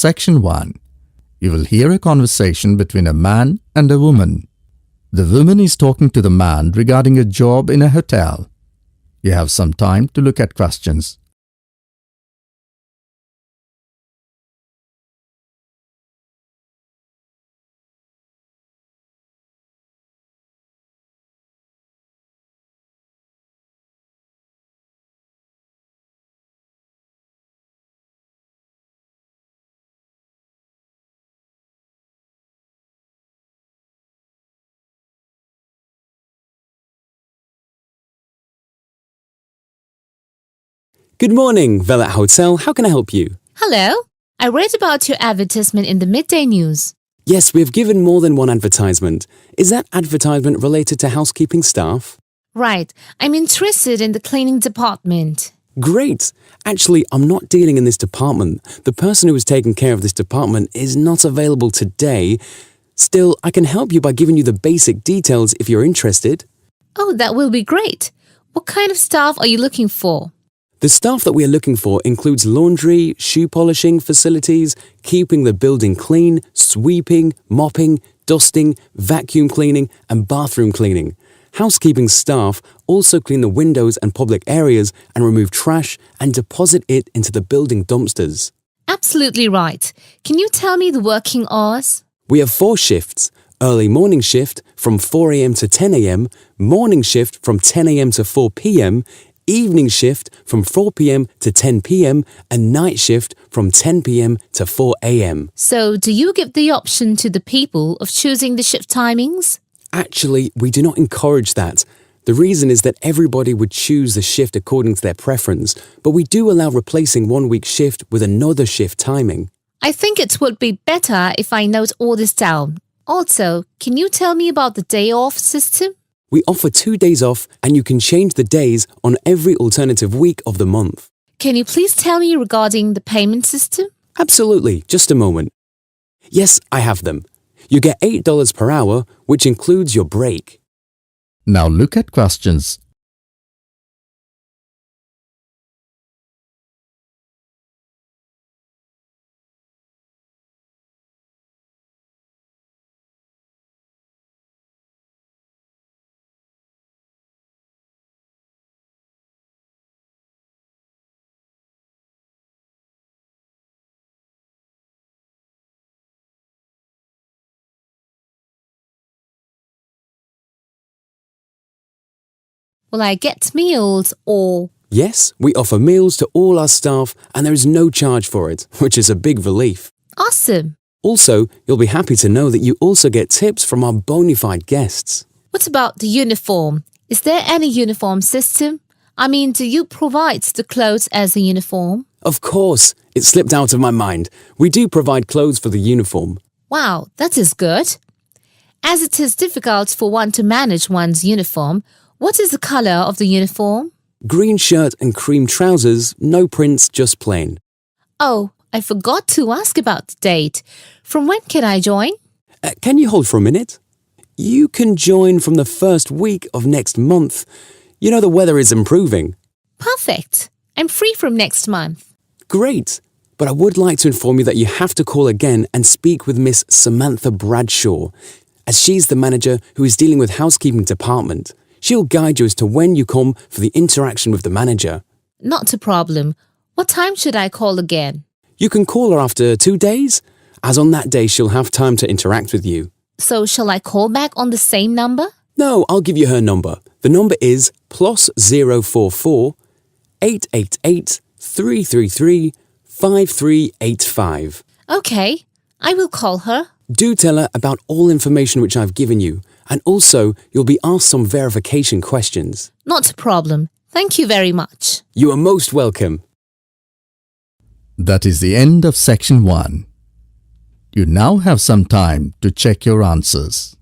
Section 1. You will hear a conversation between a man and a woman. The woman is talking to the man regarding a job in a hotel. You have some time to look at questions. Good morning, Velat Hotel. How can I help you? Hello. I read about your advertisement in the midday news. Yes, we have given more than one advertisement. Is that advertisement related to housekeeping staff? Right. I'm interested in the cleaning department. Great! Actually, I'm not dealing in this department. The person who is taking care of this department is not available today. Still, I can help you by giving you the basic details if you're interested. Oh, that will be great. What kind of staff are you looking for? The staff that we are looking for includes laundry, shoe polishing facilities, keeping the building clean, sweeping, mopping, dusting, vacuum cleaning, and bathroom cleaning. Housekeeping staff also clean the windows and public areas and remove trash and deposit it into the building dumpsters. Absolutely right. Can you tell me the working hours? We have 4 shifts. Early morning shift from 4 a.m. to 10 a.m, morning shift from 10 a.m. to 4 p.m, evening shift from 4 p.m. to 10 p.m, and night shift from 10 p.m. to 4 a.m. So, do you give the option to the people of choosing the shift timings? Actually, we do not encourage that. The reason is that everybody would choose the shift according to their preference, but we do allow replacing one week's shift with another shift timing. I think it would be better if I note all this down. Also, can you tell me about the day off system? We offer 2 days off and you can change the days on every alternative week of the month. Can you please tell me regarding the payment system? Absolutely, just a moment. Yes, I have them. You get $8 per hour, which includes your break. Now look at questions. Will I get meals or... Yes, we offer meals to all our staff and there is no charge for it, which is a big relief. Awesome. Also, you'll be happy to know that you also get tips from our bona fide guests. What about the uniform? Is there any uniform system? I mean, do you provide the clothes as a uniform? Of course, it slipped out of my mind. We do provide clothes for the uniform. Wow, that is good. As it is difficult for one to manage one's uniform, what is the colour of the uniform? Green shirt and cream trousers, no prints, just plain. Oh, I forgot to ask about the date. From when can I join? Can you hold for a minute? You can join from the first week of next month. You know the weather is improving. Perfect. I'm free from next month. Great. But I would like to inform you that you have to call again and speak with Miss Samantha Bradshaw, as she's the manager who is dealing with housekeeping department. She'll guide you as to when you come for the interaction with the manager. Not a problem. What time should I call again? You can call her after 2 days, as on that day she'll have time to interact with you. So shall I call back on the same number? No, I'll give you her number. The number is +044 888 333 5385. Okay, I will call her. Do tell her about all information which I've given you, and also you'll be asked some verification questions. Not a problem. Thank you very much. You are most welcome. That is the end of Section 1. You now have some time to check your answers.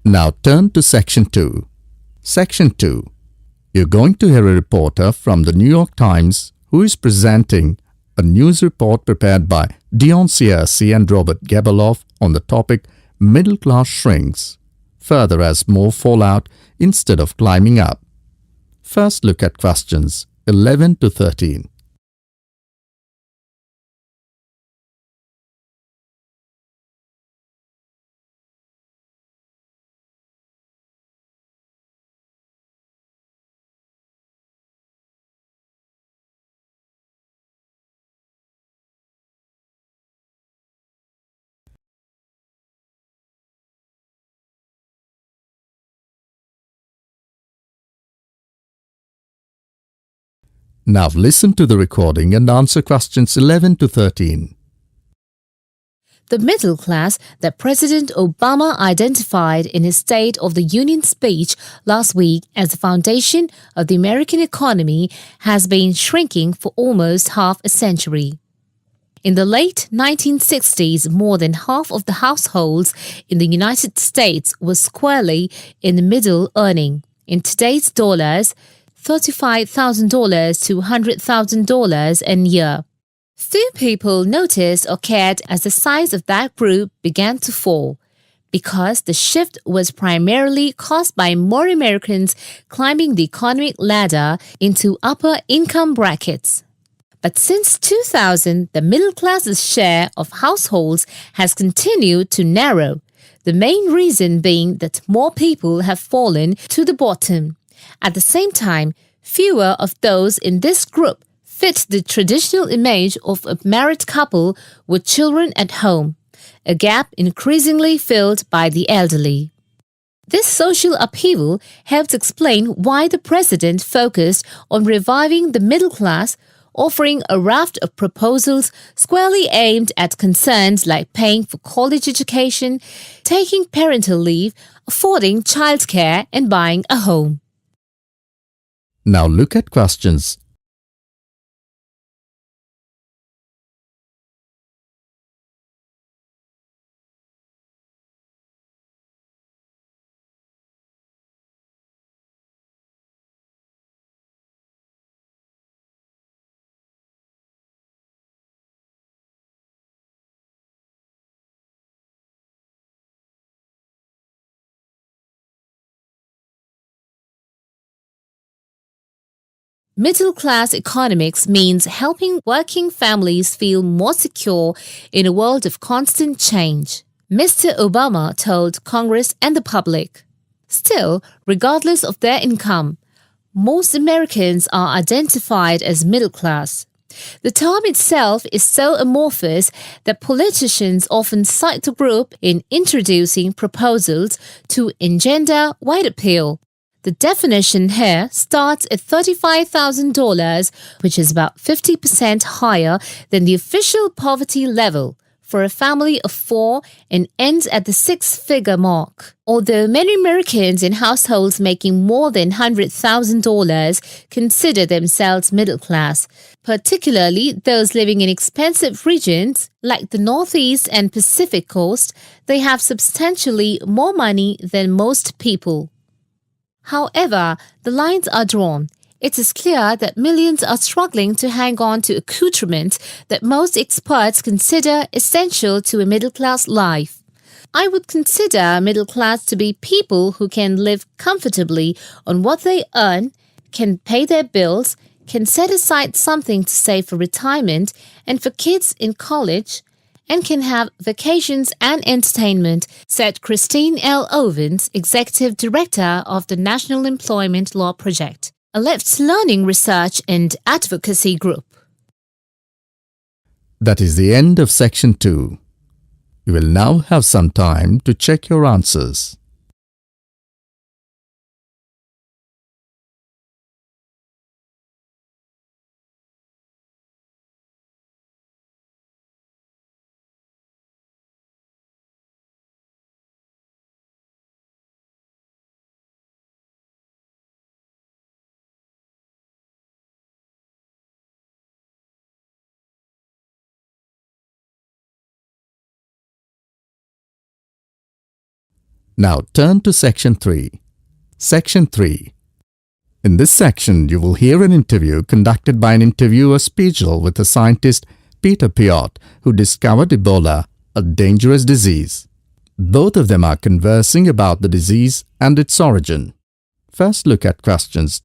Now turn to Section 2. Section 2. You're going to hear a reporter from the New York Times who is presenting a news report prepared by Dion Searcy and Robert Gebeloff on the topic Middle Class Shrinks, further as more fall out instead of climbing up. First look at questions 11 to 13. Now listen to the recording and answer questions 11 to 13. The middle class that President Obama identified in his State of the Union speech last week as the foundation of the American economy has been shrinking for almost half a century. In the late 1960s, more than half of the households in the United States were squarely in the middle, earning, in today's dollars, $35,000 to $100,000 a year. Few people noticed or cared as the size of that group began to fall, because the shift was primarily caused by more Americans climbing the economic ladder into upper income brackets. But since 2000, the middle class's share of households has continued to narrow, the main reason being that more people have fallen to the bottom. At the same time, fewer of those in this group fit the traditional image of a married couple with children at home, a gap increasingly filled by the elderly. This social upheaval helps explain why the president focused on reviving the middle class, offering a raft of proposals squarely aimed at concerns like paying for college education, taking parental leave, affording childcare, and buying a home. Now look at questions. Middle-class economics means helping working families feel more secure in a world of constant change, Mr. Obama told Congress and the public. Still, regardless of their income, most Americans are identified as middle class. The term itself is so amorphous that politicians often cite the group in introducing proposals to engender wide appeal. The definition here starts at $35,000, which is about 50% higher than the official poverty level for a family of four and ends at the six-figure mark. Although many Americans in households making more than $100,000 consider themselves middle class, particularly those living in expensive regions like the Northeast and Pacific Coast, they have substantially more money than most people. However, the lines are drawn. It is clear that millions are struggling to hang on to accoutrements that most experts consider essential to a middle-class life. I would consider middle class to be people who can live comfortably on what they earn, can pay their bills, can set aside something to save for retirement and for kids in college, and can have vacations and entertainment, said Christine L. Owens, Executive Director of the National Employment Law Project, a IELTS Learning Research and Advocacy group. That is the end of Section 2. You will now have some time to check your answers. Now turn to Section 3. Section 3. In this section, you will hear an interview conducted by an interviewer Spiegel with the scientist Peter Piot, who discovered Ebola, a dangerous disease. Both of them are conversing about the disease and its origin. First, look at questions.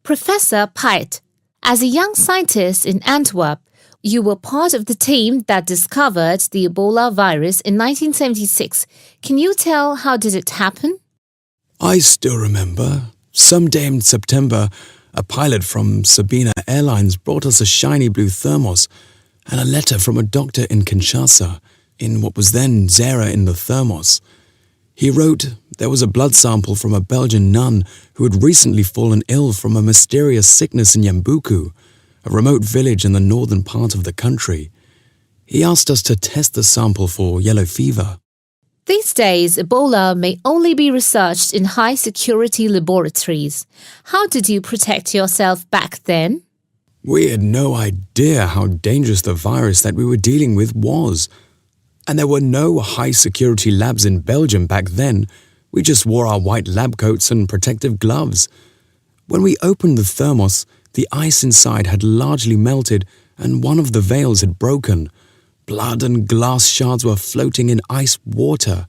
Professor Piot, as a young scientist in Antwerp, you were part of the team that discovered the Ebola virus in 1976. Can you tell how did it happen? I still remember. Someday in September, a pilot from Sabina Airlines brought us a shiny blue thermos and a letter from a doctor in Kinshasa, in what was then Zara in the thermos. He wrote there was a blood sample from a Belgian nun who had recently fallen ill from a mysterious sickness in Yambuku, a remote village in the northern part of the country. He asked us to test the sample for yellow fever. These days, Ebola may only be researched in high-security laboratories. How did you protect yourself back then? We had no idea how dangerous the virus that we were dealing with was. And there were no high-security labs in Belgium back then. We just wore our white lab coats and protective gloves. When we opened the thermos, the ice inside had largely melted and one of the valves had broken. Blood and glass shards were floating in ice water.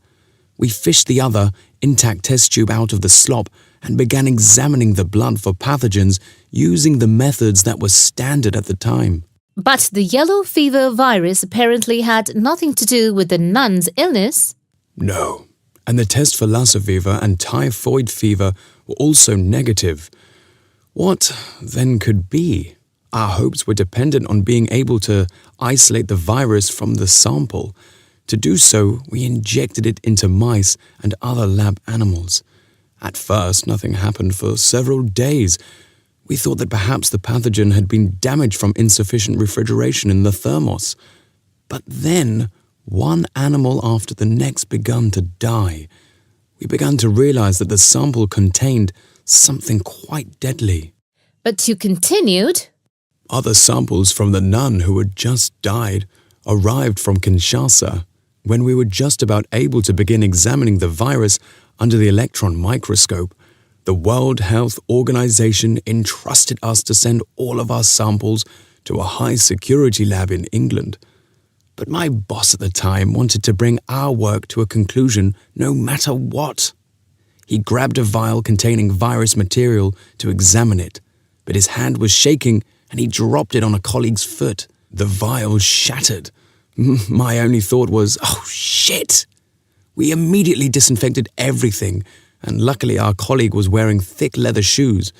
We fished the other, intact test tube out of the slop and began examining the blood for pathogens using the methods that were standard at the time. But the yellow fever virus apparently had nothing to do with the nun's illness. No, and the test for Lassa fever and typhoid fever were also negative. What then could be? Our hopes were dependent on being able to isolate the virus from the sample. To do so, we injected it into mice and other lab animals. At first, nothing happened for several days. We thought that perhaps the pathogen had been damaged from insufficient refrigeration in the thermos. But then, one animal after the next began to die. We began to realize that the sample contained something quite deadly. But you continued. Other samples from the nun who had just died arrived from Kinshasa when we were just about able to begin examining the virus under the electron microscope. The World Health Organization entrusted us to send all of our samples to a high-security lab in England. But my boss at the time wanted to bring our work to a conclusion no matter what. He grabbed a vial containing virus material to examine it, but his hand was shaking and he dropped it on a colleague's foot. The vial shattered. My only thought was, oh shit! We immediately disinfected everything, and luckily our colleague was wearing thick leather shoes.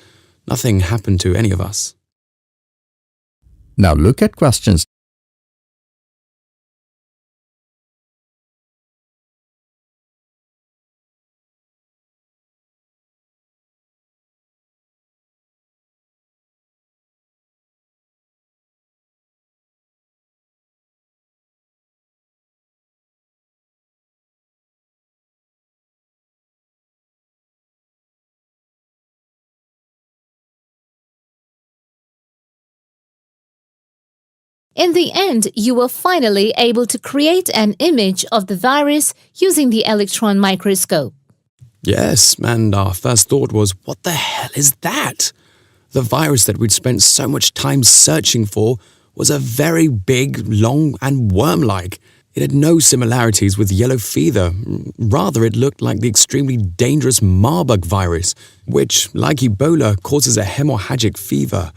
Nothing happened to any of us. Now look at questions. In the end, you were finally able to create an image of the virus using the electron microscope. Yes, and our first thought was, what the hell is that? The virus that we'd spent so much time searching for was a very big, long, and worm-like. It had no similarities with yellow fever. Rather, it looked like the extremely dangerous Marburg virus, which, like Ebola, causes a hemorrhagic fever.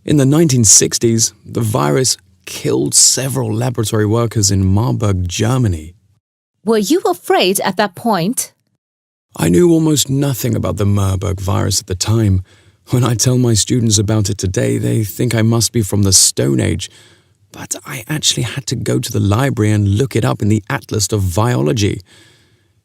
In the 1960s, the virus killed several laboratory workers in Marburg, Germany. Were you afraid at that point? I knew almost nothing about the Marburg virus at the time. When I tell my students about it today, they think I must be from the Stone Age. But I actually had to go to the library and look it up in the Atlas of Virology.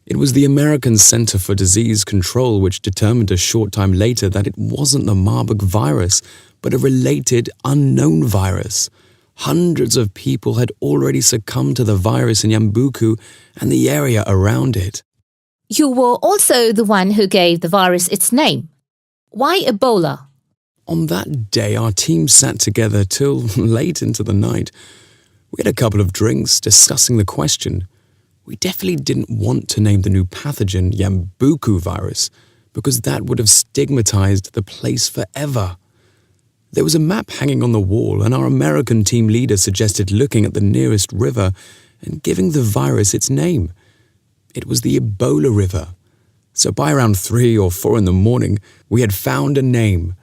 It was the American Center for Disease Control which determined a short time later that it wasn't the Marburg virus, but a related unknown virus. Hundreds of people had already succumbed to the virus in Yambuku and the area around it. You were also the one who gave the virus its name. Why Ebola? On that day, our team sat together till late into the night. We had a couple of drinks discussing the question. We definitely didn't want to name the new pathogen Yambuku virus because that would have stigmatized the place forever. There was a map hanging on the wall and our American team leader suggested looking at the nearest river and giving the virus its name. It was the Ebola River. So by around 3 or 4 in the morning, we had found a name.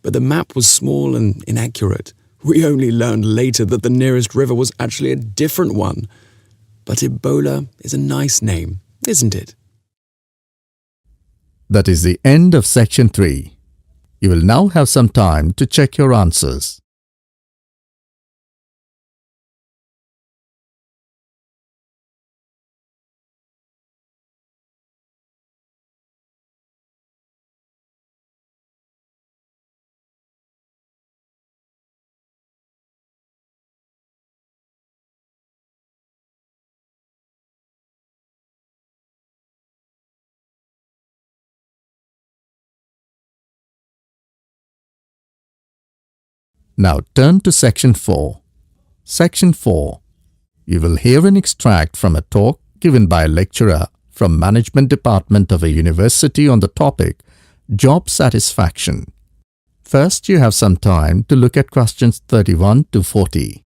But the map was small and inaccurate. We only learned later that the nearest river was actually a different one. But Ebola is a nice name, isn't it? That is the end of section 3. You will now have some time to check your answers. Now turn to section 4. Section 4. You will hear an extract from a talk given by a lecturer from Management Department of a university on the topic Job Satisfaction. First, you have some time to look at questions 31 to 40.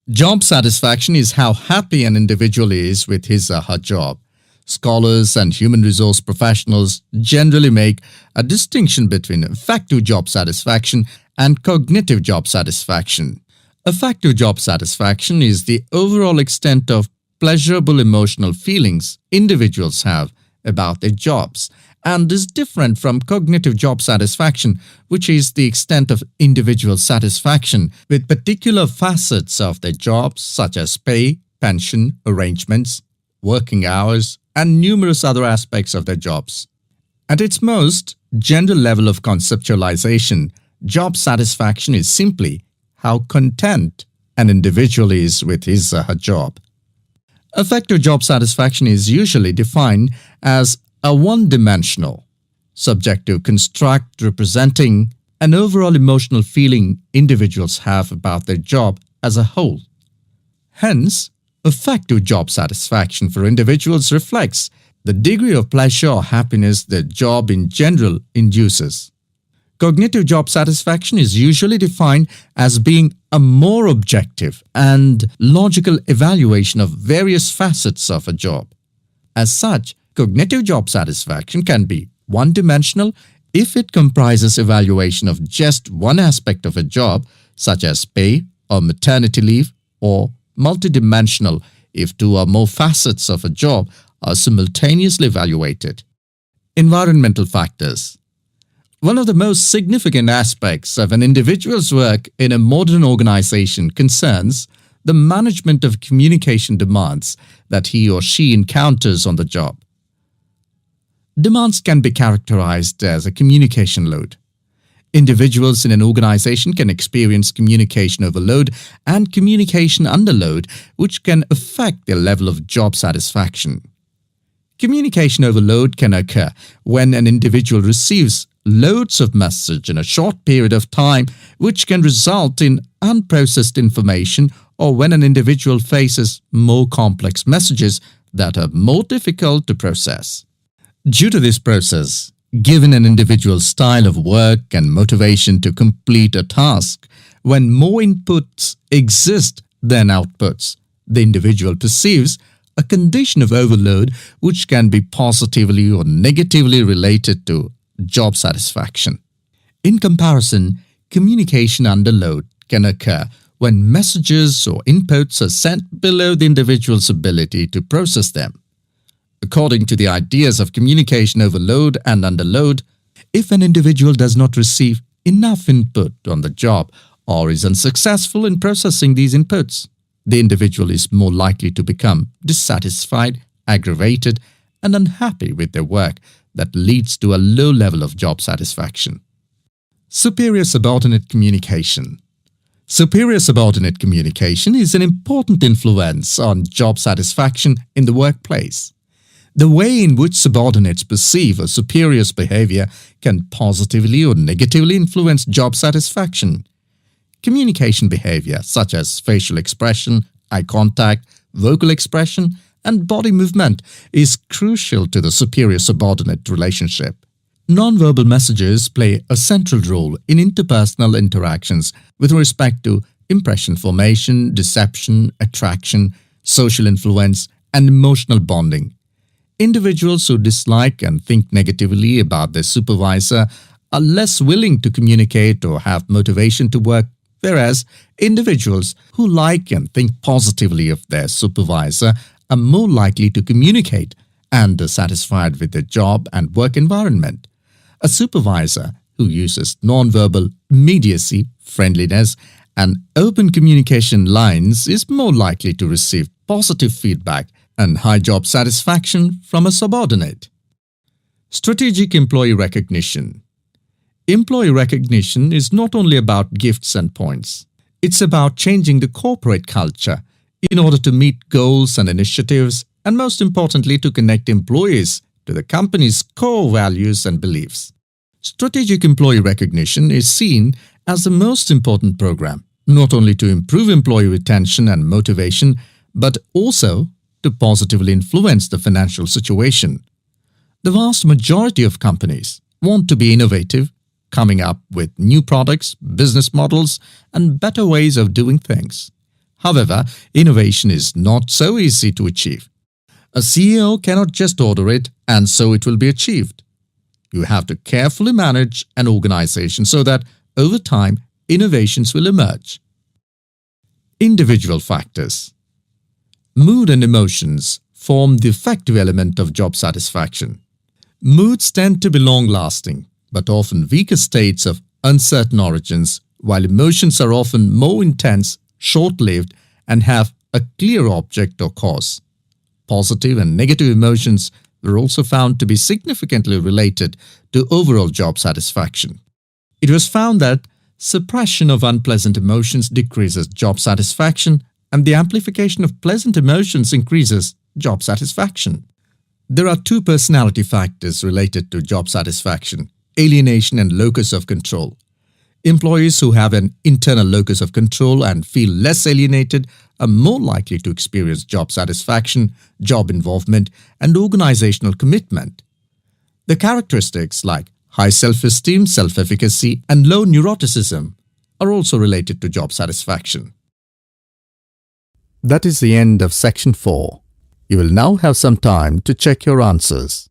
Job satisfaction is how happy an individual is with his or her job. Scholars and human resource professionals generally make a distinction between affective job satisfaction and cognitive job satisfaction. Affective job satisfaction is the overall extent of pleasurable emotional feelings individuals have about their jobs and is different from cognitive job satisfaction, which is the extent of individual satisfaction with particular facets of their jobs such as pay, pension, arrangements, working hours, and numerous other aspects of their jobs. At its most general level of conceptualization, job satisfaction is simply how content an individual is with his or her job. Affective job satisfaction is usually defined as a one-dimensional, subjective construct representing an overall emotional feeling individuals have about their job as a whole. Hence, affective job satisfaction for individuals reflects the degree of pleasure or happiness their job in general induces. Cognitive job satisfaction is usually defined as being a more objective and logical evaluation of various facets of a job. As such, cognitive job satisfaction can be one-dimensional if it comprises evaluation of just one aspect of a job, such as pay or maternity leave, or multidimensional if 2 or more facets of a job are simultaneously evaluated. Environmental factors. One of the most significant aspects of an individual's work in a modern organization concerns the management of communication demands that he or she encounters on the job. Demands can be characterized as a communication load. Individuals in an organization can experience communication overload and communication underload, which can affect their level of job satisfaction. Communication overload can occur when an individual receives loads of message in a short period of time, which can result in unprocessed information, or when an individual faces more complex messages that are more difficult to process. Due to this process, given an individual's style of work and motivation to complete a task, when more inputs exist than outputs, the individual perceives a condition of overload which can be positively or negatively related to job satisfaction. In comparison, communication under load can occur when messages or inputs are sent below the individual's ability to process them. According to the ideas of communication overload and underload, if an individual does not receive enough input on the job or is unsuccessful in processing these inputs, the individual is more likely to become dissatisfied, aggravated, and unhappy with their work that leads to a low level of job satisfaction. Superior-subordinate communication. Superior-subordinate communication is an important influence on job satisfaction in the workplace. The way in which subordinates perceive a superior's behavior can positively or negatively influence job satisfaction. Communication behavior such as facial expression, eye contact, vocal expression, and body movement is crucial to the superior-subordinate relationship. Nonverbal messages play a central role in interpersonal interactions with respect to impression formation, deception, attraction, social influence, and emotional bonding. Individuals who dislike and think negatively about their supervisor are less willing to communicate or have motivation to work, whereas individuals who like and think positively of their supervisor are more likely to communicate and are satisfied with their job and work environment. A supervisor who uses nonverbal immediacy, friendliness, and open communication lines is more likely to receive positive feedback and high job satisfaction from a subordinate. Strategic employee recognition. Employee recognition is not only about gifts and points. It's about changing the corporate culture in order to meet goals and initiatives, and most importantly, to connect employees to the company's core values and beliefs. Strategic employee recognition is seen as the most important program, not only to improve employee retention and motivation, but also to positively influence the financial situation. The vast majority of companies want to be innovative, coming up with new products, business models, and better ways of doing things. However, innovation is not so easy to achieve. A CEO cannot just order it and so it will be achieved. You have to carefully manage an organization so that over time, innovations will emerge. Individual factors. Mood and emotions form the effective element of job satisfaction. Moods tend to be long-lasting, but often weaker states of uncertain origins, while emotions are often more intense, short-lived, and have a clear object or cause. Positive and negative emotions were also found to be significantly related to overall job satisfaction. It was found that suppression of unpleasant emotions decreases job satisfaction, and the amplification of pleasant emotions increases job satisfaction. There are two personality factors related to job satisfaction: alienation and locus of control. Employees who have an internal locus of control and feel less alienated are more likely to experience job satisfaction, job involvement, and organizational commitment. The characteristics like high self-esteem, self-efficacy, and low neuroticism are also related to job satisfaction. That is the end of section 4. You will now have some time to check your answers.